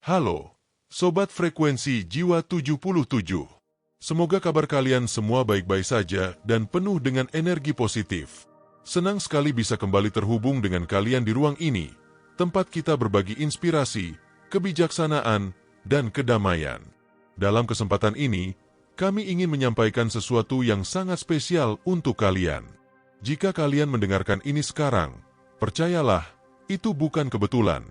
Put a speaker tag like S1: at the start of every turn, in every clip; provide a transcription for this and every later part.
S1: Halo, Sobat Frekuensi Jiwa 77. Semoga kabar kalian semua baik-baik saja dan penuh dengan energi positif. Senang sekali bisa kembali terhubung dengan kalian di ruang ini, tempat kita berbagi inspirasi, kebijaksanaan, dan kedamaian. Dalam kesempatan ini, kami ingin menyampaikan sesuatu yang sangat spesial untuk kalian. Jika kalian mendengarkan ini sekarang, percayalah, itu bukan kebetulan.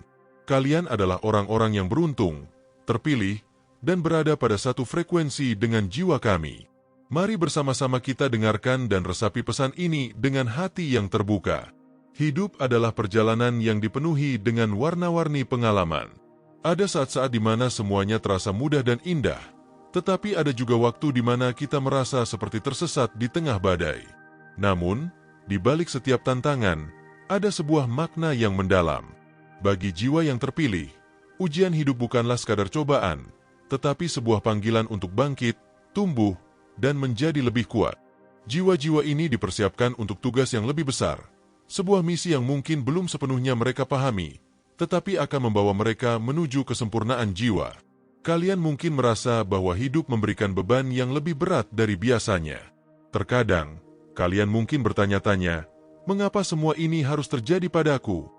S1: Kalian adalah orang-orang yang beruntung, terpilih, dan berada pada satu frekuensi dengan jiwa kami. Mari bersama-sama kita dengarkan dan resapi pesan ini dengan hati yang terbuka. Hidup adalah perjalanan yang dipenuhi dengan warna-warni pengalaman. Ada saat-saat di mana semuanya terasa mudah dan indah, tetapi ada juga waktu di mana kita merasa seperti tersesat di tengah badai. Namun, di balik setiap tantangan, ada sebuah makna yang mendalam. Bagi jiwa yang terpilih, ujian hidup bukanlah sekadar cobaan, tetapi sebuah panggilan untuk bangkit, tumbuh, dan menjadi lebih kuat. Jiwa-jiwa ini dipersiapkan untuk tugas yang lebih besar, sebuah misi yang mungkin belum sepenuhnya mereka pahami, tetapi akan membawa mereka menuju kesempurnaan jiwa. Kalian mungkin merasa bahwa hidup memberikan beban yang lebih berat dari biasanya. Terkadang, kalian mungkin bertanya-tanya, mengapa semua ini harus terjadi padaku?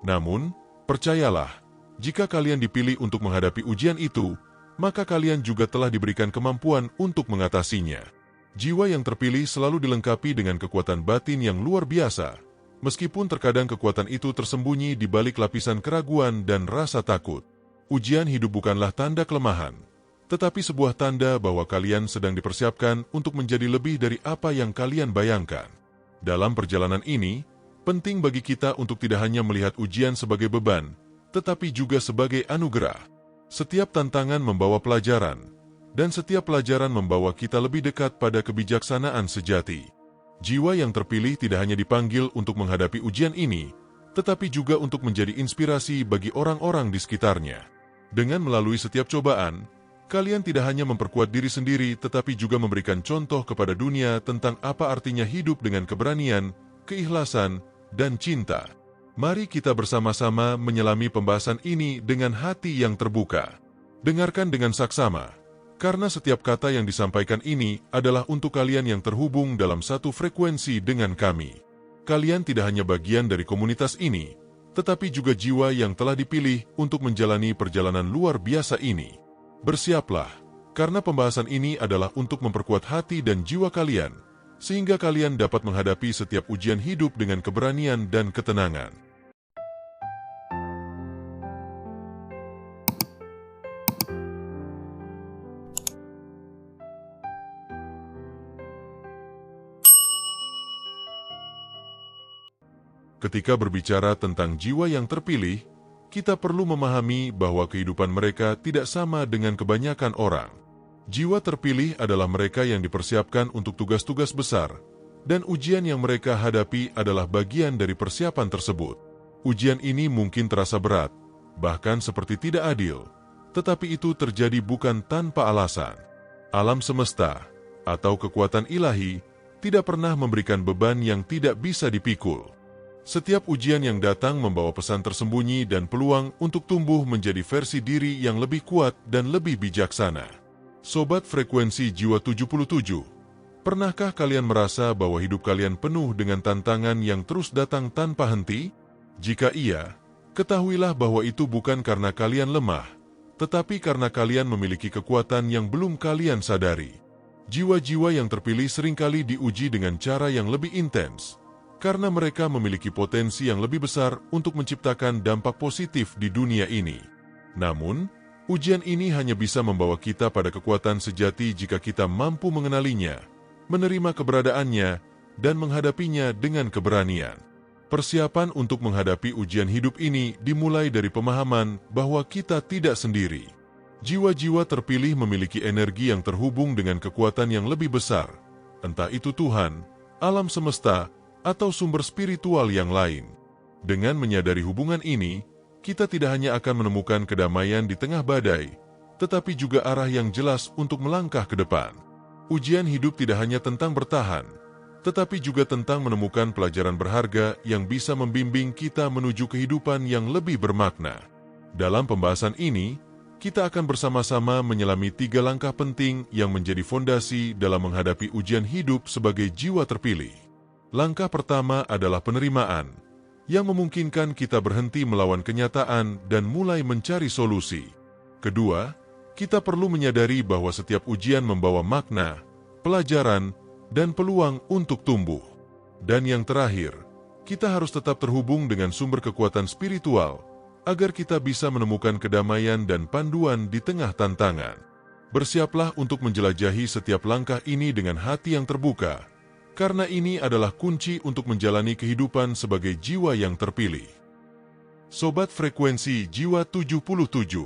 S1: Namun, percayalah, jika kalian dipilih untuk menghadapi ujian itu, maka kalian juga telah diberikan kemampuan untuk mengatasinya. Jiwa yang terpilih selalu dilengkapi dengan kekuatan batin yang luar biasa, meskipun terkadang kekuatan itu tersembunyi di balik lapisan keraguan dan rasa takut. Ujian hidup bukanlah tanda kelemahan, tetapi sebuah tanda bahwa kalian sedang dipersiapkan untuk menjadi lebih dari apa yang kalian bayangkan. Dalam perjalanan ini, penting bagi kita untuk tidak hanya melihat ujian sebagai beban, tetapi juga sebagai anugerah. Setiap tantangan membawa pelajaran, dan setiap pelajaran membawa kita lebih dekat pada kebijaksanaan sejati. Jiwa yang terpilih tidak hanya dipanggil untuk menghadapi ujian ini, tetapi juga untuk menjadi inspirasi bagi orang-orang di sekitarnya. Dengan melalui setiap cobaan, kalian tidak hanya memperkuat diri sendiri, tetapi juga memberikan contoh kepada dunia tentang apa artinya hidup dengan keberanian, keikhlasan, dan cinta. Mari kita bersama-sama menyelami pembahasan ini dengan hati yang terbuka. Dengarkan dengan saksama, karena setiap kata yang disampaikan ini adalah untuk kalian yang terhubung dalam satu frekuensi dengan kami. Kalian tidak hanya bagian dari komunitas ini, tetapi juga jiwa yang telah dipilih untuk menjalani perjalanan luar biasa ini. Bersiaplah, karena pembahasan ini adalah untuk memperkuat hati dan jiwa kalian, sehingga kalian dapat menghadapi setiap ujian hidup dengan keberanian dan ketenangan. Ketika berbicara tentang jiwa yang terpilih, kita perlu memahami bahwa kehidupan mereka tidak sama dengan kebanyakan orang. Jiwa terpilih adalah mereka yang dipersiapkan untuk tugas-tugas besar, dan ujian yang mereka hadapi adalah bagian dari persiapan tersebut. Ujian ini mungkin terasa berat, bahkan seperti tidak adil, tetapi itu terjadi bukan tanpa alasan. Alam semesta, atau kekuatan ilahi, tidak pernah memberikan beban yang tidak bisa dipikul. Setiap ujian yang datang membawa pesan tersembunyi dan peluang untuk tumbuh menjadi versi diri yang lebih kuat dan lebih bijaksana. Sobat Frekuensi Jiwa 77, pernahkah kalian merasa bahwa hidup kalian penuh dengan tantangan yang terus datang tanpa henti? Jika iya, ketahuilah bahwa itu bukan karena kalian lemah, tetapi karena kalian memiliki kekuatan yang belum kalian sadari. Jiwa-jiwa yang terpilih seringkali diuji dengan cara yang lebih intens, karena mereka memiliki potensi yang lebih besar untuk menciptakan dampak positif di dunia ini. Namun, ujian ini hanya bisa membawa kita pada kekuatan sejati jika kita mampu mengenalinya, menerima keberadaannya, dan menghadapinya dengan keberanian. Persiapan untuk menghadapi ujian hidup ini dimulai dari pemahaman bahwa kita tidak sendiri. Jiwa-jiwa terpilih memiliki energi yang terhubung dengan kekuatan yang lebih besar, entah itu Tuhan, alam semesta, atau sumber spiritual yang lain. Dengan menyadari hubungan ini, kita tidak hanya akan menemukan kedamaian di tengah badai, tetapi juga arah yang jelas untuk melangkah ke depan. Ujian hidup tidak hanya tentang bertahan, tetapi juga tentang menemukan pelajaran berharga yang bisa membimbing kita menuju kehidupan yang lebih bermakna. Dalam pembahasan ini, kita akan bersama-sama menyelami 3 langkah penting yang menjadi fondasi dalam menghadapi ujian hidup sebagai jiwa terpilih. Langkah pertama adalah penerimaan, yang memungkinkan kita berhenti melawan kenyataan dan mulai mencari solusi. Kedua, kita perlu menyadari bahwa setiap ujian membawa makna, pelajaran, dan peluang untuk tumbuh. Dan yang terakhir, kita harus tetap terhubung dengan sumber kekuatan spiritual, agar kita bisa menemukan kedamaian dan panduan di tengah tantangan. Bersiaplah untuk menjelajahi setiap langkah ini dengan hati yang terbuka, karena ini adalah kunci untuk menjalani kehidupan sebagai jiwa yang terpilih. Sobat Frekuensi Jiwa 77,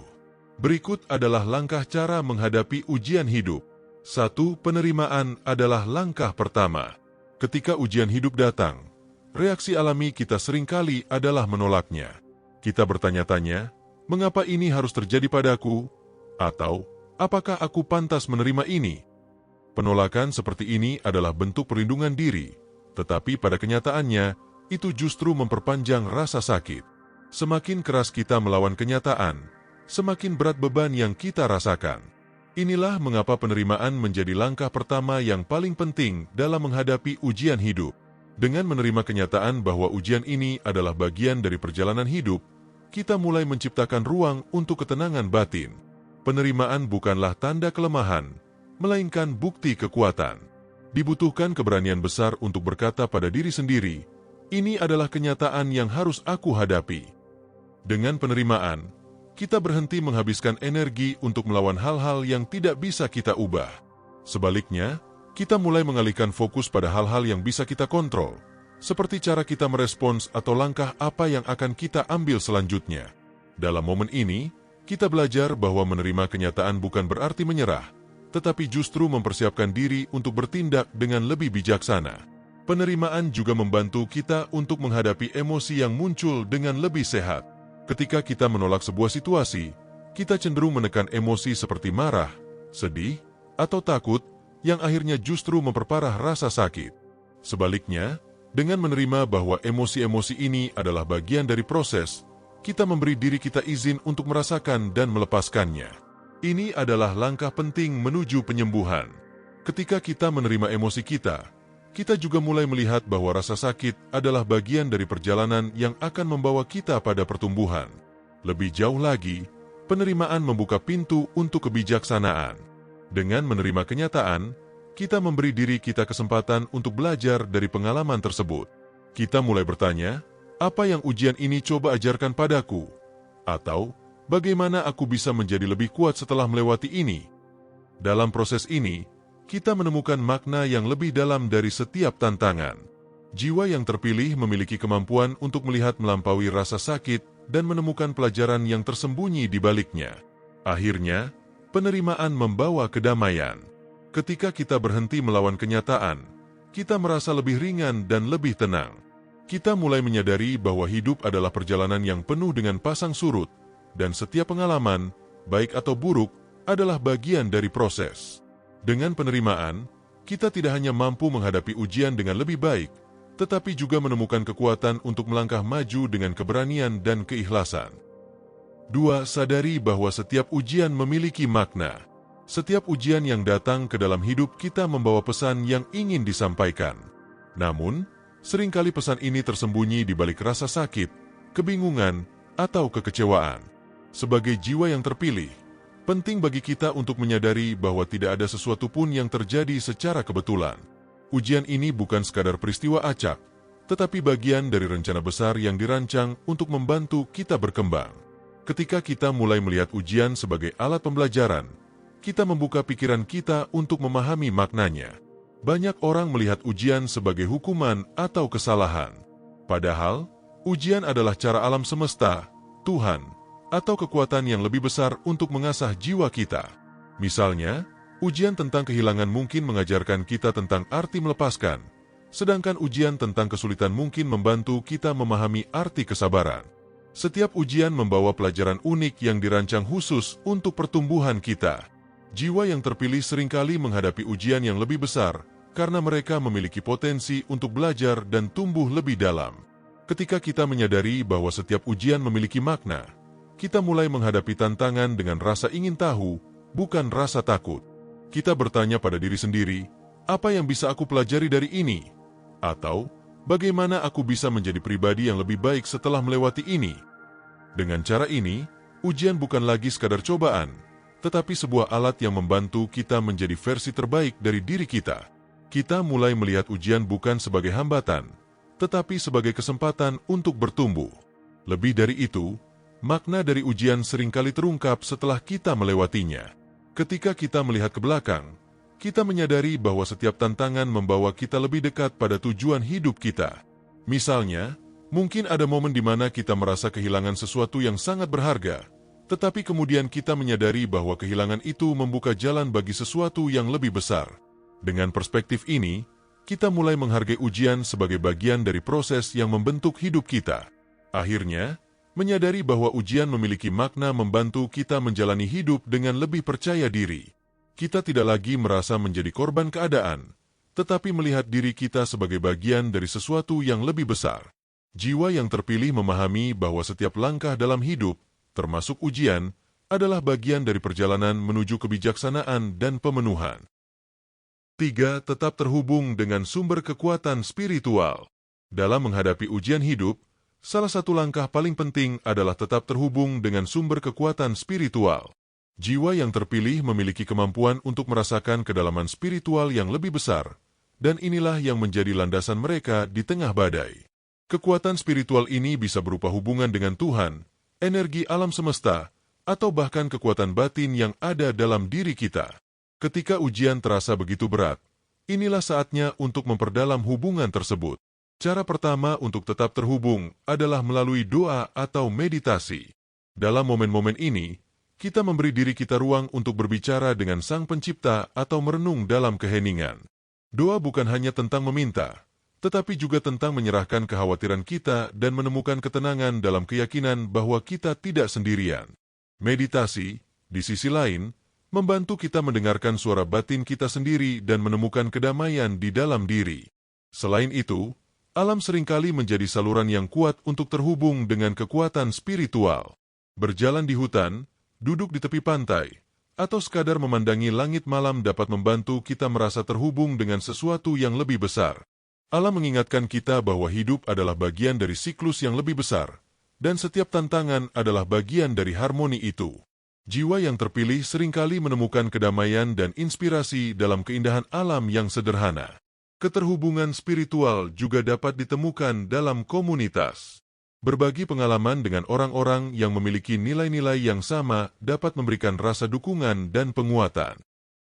S1: berikut adalah langkah cara menghadapi ujian hidup. 1. Penerimaan adalah langkah pertama. Ketika ujian hidup datang, reaksi alami kita seringkali adalah menolaknya. Kita bertanya-tanya, mengapa ini harus terjadi padaku? Atau, apakah aku pantas menerima ini? Penolakan seperti ini adalah bentuk perlindungan diri, tetapi pada kenyataannya, itu justru memperpanjang rasa sakit. Semakin keras kita melawan kenyataan, semakin berat beban yang kita rasakan. Inilah mengapa penerimaan menjadi langkah pertama yang paling penting dalam menghadapi ujian hidup. Dengan menerima kenyataan bahwa ujian ini adalah bagian dari perjalanan hidup, kita mulai menciptakan ruang untuk ketenangan batin. Penerimaan bukanlah tanda kelemahan, melainkan bukti kekuatan. Dibutuhkan keberanian besar untuk berkata pada diri sendiri, "Ini adalah kenyataan yang harus aku hadapi." Dengan penerimaan, kita berhenti menghabiskan energi untuk melawan hal-hal yang tidak bisa kita ubah. Sebaliknya, kita mulai mengalihkan fokus pada hal-hal yang bisa kita kontrol, seperti cara kita merespons atau langkah apa yang akan kita ambil selanjutnya. Dalam momen ini, kita belajar bahwa menerima kenyataan bukan berarti menyerah, tetapi justru mempersiapkan diri untuk bertindak dengan lebih bijaksana. Penerimaan juga membantu kita untuk menghadapi emosi yang muncul dengan lebih sehat. Ketika kita menolak sebuah situasi, kita cenderung menekan emosi seperti marah, sedih, atau takut, yang akhirnya justru memperparah rasa sakit. Sebaliknya, dengan menerima bahwa emosi-emosi ini adalah bagian dari proses, kita memberi diri kita izin untuk merasakan dan melepaskannya. Ini adalah langkah penting menuju penyembuhan. Ketika kita menerima emosi kita juga mulai melihat bahwa rasa sakit adalah bagian dari perjalanan yang akan membawa kita pada pertumbuhan. Lebih jauh lagi, penerimaan membuka pintu untuk kebijaksanaan. Dengan menerima kenyataan, kita memberi diri kita kesempatan untuk belajar dari pengalaman tersebut. Kita mulai bertanya, apa yang ujian ini coba ajarkan padaku? Atau, bagaimana aku bisa menjadi lebih kuat setelah melewati ini? Dalam proses ini, kita menemukan makna yang lebih dalam dari setiap tantangan. Jiwa yang terpilih memiliki kemampuan untuk melihat melampaui rasa sakit dan menemukan pelajaran yang tersembunyi di baliknya. Akhirnya, penerimaan membawa kedamaian. Ketika kita berhenti melawan kenyataan, kita merasa lebih ringan dan lebih tenang. Kita mulai menyadari bahwa hidup adalah perjalanan yang penuh dengan pasang surut, dan setiap pengalaman, baik atau buruk, adalah bagian dari proses. Dengan penerimaan, kita tidak hanya mampu menghadapi ujian dengan lebih baik, tetapi juga menemukan kekuatan untuk melangkah maju dengan keberanian dan keikhlasan. 2. Sadari bahwa setiap ujian memiliki makna. Setiap ujian yang datang ke dalam hidup kita membawa pesan yang ingin disampaikan. Namun, seringkali pesan ini tersembunyi di balik rasa sakit, kebingungan, atau kekecewaan. Sebagai jiwa yang terpilih, penting bagi kita untuk menyadari bahwa tidak ada sesuatu pun yang terjadi secara kebetulan. Ujian ini bukan sekadar peristiwa acak, tetapi bagian dari rencana besar yang dirancang untuk membantu kita berkembang. Ketika kita mulai melihat ujian sebagai alat pembelajaran, kita membuka pikiran kita untuk memahami maknanya. Banyak orang melihat ujian sebagai hukuman atau kesalahan. Padahal, ujian adalah cara alam semesta, Tuhan, atau kekuatan yang lebih besar untuk mengasah jiwa kita. Misalnya, ujian tentang kehilangan mungkin mengajarkan kita tentang arti melepaskan, sedangkan ujian tentang kesulitan mungkin membantu kita memahami arti kesabaran. Setiap ujian membawa pelajaran unik yang dirancang khusus untuk pertumbuhan kita. Jiwa yang terpilih seringkali menghadapi ujian yang lebih besar karena mereka memiliki potensi untuk belajar dan tumbuh lebih dalam. Ketika kita menyadari bahwa setiap ujian memiliki makna, kita mulai menghadapi tantangan dengan rasa ingin tahu, bukan rasa takut. Kita bertanya pada diri sendiri, apa yang bisa aku pelajari dari ini? Atau, bagaimana aku bisa menjadi pribadi yang lebih baik setelah melewati ini? Dengan cara ini, ujian bukan lagi sekadar cobaan, tetapi sebuah alat yang membantu kita menjadi versi terbaik dari diri kita. Kita mulai melihat ujian bukan sebagai hambatan, tetapi sebagai kesempatan untuk bertumbuh. Lebih dari itu, makna dari ujian seringkali terungkap setelah kita melewatinya. Ketika kita melihat ke belakang, kita menyadari bahwa setiap tantangan membawa kita lebih dekat pada tujuan hidup kita. Misalnya, mungkin ada momen di mana kita merasa kehilangan sesuatu yang sangat berharga, tetapi kemudian kita menyadari bahwa kehilangan itu membuka jalan bagi sesuatu yang lebih besar. Dengan perspektif ini, kita mulai menghargai ujian sebagai bagian dari proses yang membentuk hidup kita. Akhirnya, menyadari bahwa ujian memiliki makna membantu kita menjalani hidup dengan lebih percaya diri. Kita tidak lagi merasa menjadi korban keadaan, tetapi melihat diri kita sebagai bagian dari sesuatu yang lebih besar. Jiwa yang terpilih memahami bahwa setiap langkah dalam hidup, termasuk ujian, adalah bagian dari perjalanan menuju kebijaksanaan dan pemenuhan. 3. Tetap terhubung dengan sumber kekuatan spiritual. Dalam menghadapi ujian hidup, salah satu langkah paling penting adalah tetap terhubung dengan sumber kekuatan spiritual. Jiwa yang terpilih memiliki kemampuan untuk merasakan kedalaman spiritual yang lebih besar, dan inilah yang menjadi landasan mereka di tengah badai. Kekuatan spiritual ini bisa berupa hubungan dengan Tuhan, energi alam semesta, atau bahkan kekuatan batin yang ada dalam diri kita. Ketika ujian terasa begitu berat, inilah saatnya untuk memperdalam hubungan tersebut. Cara pertama untuk tetap terhubung adalah melalui doa atau meditasi. Dalam momen-momen ini, kita memberi diri kita ruang untuk berbicara dengan Sang Pencipta atau merenung dalam keheningan. Doa bukan hanya tentang meminta, tetapi juga tentang menyerahkan kekhawatiran kita dan menemukan ketenangan dalam keyakinan bahwa kita tidak sendirian. Meditasi, di sisi lain, membantu kita mendengarkan suara batin kita sendiri dan menemukan kedamaian di dalam diri. Selain itu, alam seringkali menjadi saluran yang kuat untuk terhubung dengan kekuatan spiritual. Berjalan di hutan, duduk di tepi pantai, atau sekadar memandangi langit malam dapat membantu kita merasa terhubung dengan sesuatu yang lebih besar. Alam mengingatkan kita bahwa hidup adalah bagian dari siklus yang lebih besar, dan setiap tantangan adalah bagian dari harmoni itu. Jiwa yang terpilih seringkali menemukan kedamaian dan inspirasi dalam keindahan alam yang sederhana. Keterhubungan spiritual juga dapat ditemukan dalam komunitas. Berbagi pengalaman dengan orang-orang yang memiliki nilai-nilai yang sama dapat memberikan rasa dukungan dan penguatan.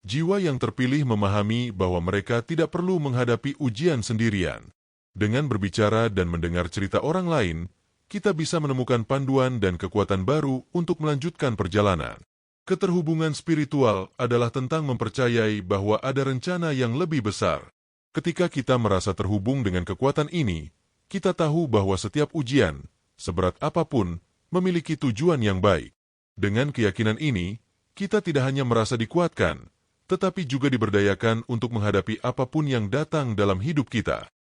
S1: Jiwa yang terpilih memahami bahwa mereka tidak perlu menghadapi ujian sendirian. Dengan berbicara dan mendengar cerita orang lain, kita bisa menemukan panduan dan kekuatan baru untuk melanjutkan perjalanan. Keterhubungan spiritual adalah tentang mempercayai bahwa ada rencana yang lebih besar. Ketika kita merasa terhubung dengan kekuatan ini, kita tahu bahwa setiap ujian, seberat apapun, memiliki tujuan yang baik. Dengan keyakinan ini, kita tidak hanya merasa dikuatkan, tetapi juga diberdayakan untuk menghadapi apapun yang datang dalam hidup kita.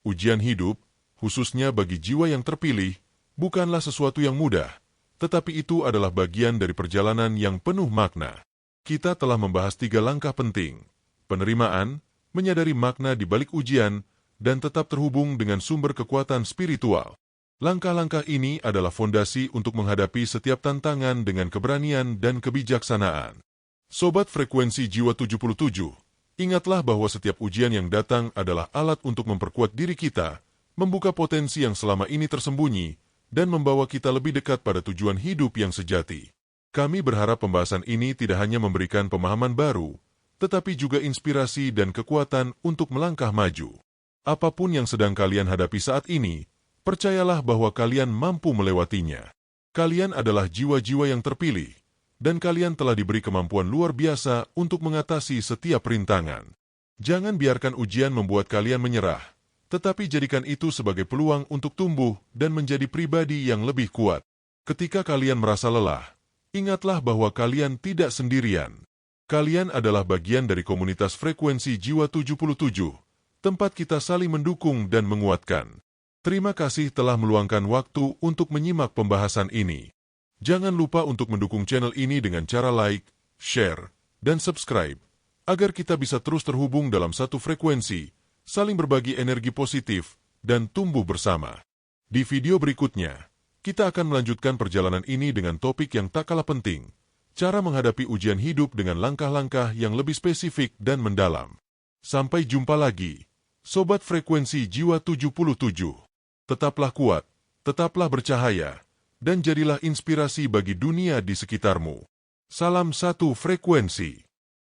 S1: Ujian hidup, khususnya bagi jiwa yang terpilih, bukanlah sesuatu yang mudah, tetapi itu adalah bagian dari perjalanan yang penuh makna. Kita telah membahas 3 langkah penting: penerimaan, menyadari makna di balik ujian, dan tetap terhubung dengan sumber kekuatan spiritual. Langkah-langkah ini adalah fondasi untuk menghadapi setiap tantangan dengan keberanian dan kebijaksanaan. Sobat Frekuensi Jiwa 77, ingatlah bahwa setiap ujian yang datang adalah alat untuk memperkuat diri kita, membuka potensi yang selama ini tersembunyi, dan membawa kita lebih dekat pada tujuan hidup yang sejati. Kami berharap pembahasan ini tidak hanya memberikan pemahaman baru, tetapi juga inspirasi dan kekuatan untuk melangkah maju. Apapun yang sedang kalian hadapi saat ini, percayalah bahwa kalian mampu melewatinya. Kalian adalah jiwa-jiwa yang terpilih, dan kalian telah diberi kemampuan luar biasa untuk mengatasi setiap rintangan. Jangan biarkan ujian membuat kalian menyerah, tetapi jadikan itu sebagai peluang untuk tumbuh dan menjadi pribadi yang lebih kuat. Ketika kalian merasa lelah, ingatlah bahwa kalian tidak sendirian. Kalian adalah bagian dari komunitas Frekuensi Jiwa 77, tempat kita saling mendukung dan menguatkan. Terima kasih telah meluangkan waktu untuk menyimak pembahasan ini. Jangan lupa untuk mendukung channel ini dengan cara like, share, dan subscribe, agar kita bisa terus terhubung dalam satu frekuensi, saling berbagi energi positif, dan tumbuh bersama. Di video berikutnya, kita akan melanjutkan perjalanan ini dengan topik yang tak kalah penting, cara menghadapi ujian hidup dengan langkah-langkah yang lebih spesifik dan mendalam. Sampai jumpa lagi, Sobat Frekuensi Jiwa 77. Tetaplah kuat, tetaplah bercahaya, dan jadilah inspirasi bagi dunia di sekitarmu. Salam satu frekuensi.